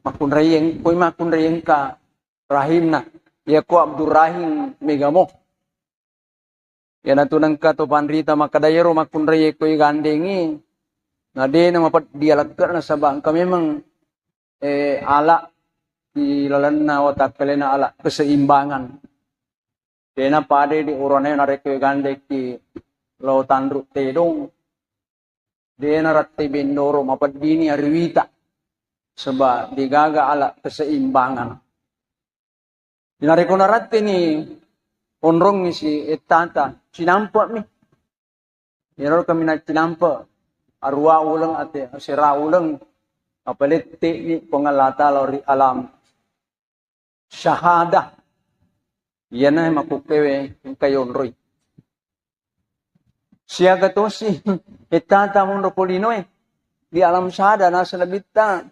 makunrayeng ka rahim na ya ko Abdurrahim megamo ya natunang ka to panrita makadayero makunraye ko gandengi ngade na mapat dialagker na sabang kami memang ala ilalan na watak pele na ala keseimbangan dena pade di urone na reko gandek ki lautan rut tedong dena ratte bendoro mapat dini arwita seba digaga ala keseimbangan dinareko na ratte ni onrong ni si etata sinampa mi yaro kami na sinampa arwa ulang ate sira ulang apalit ni pengalata lori alam syahada yan ay makukewe kayon roy siya gato si etata mundo polino di alam syahada nasa nabita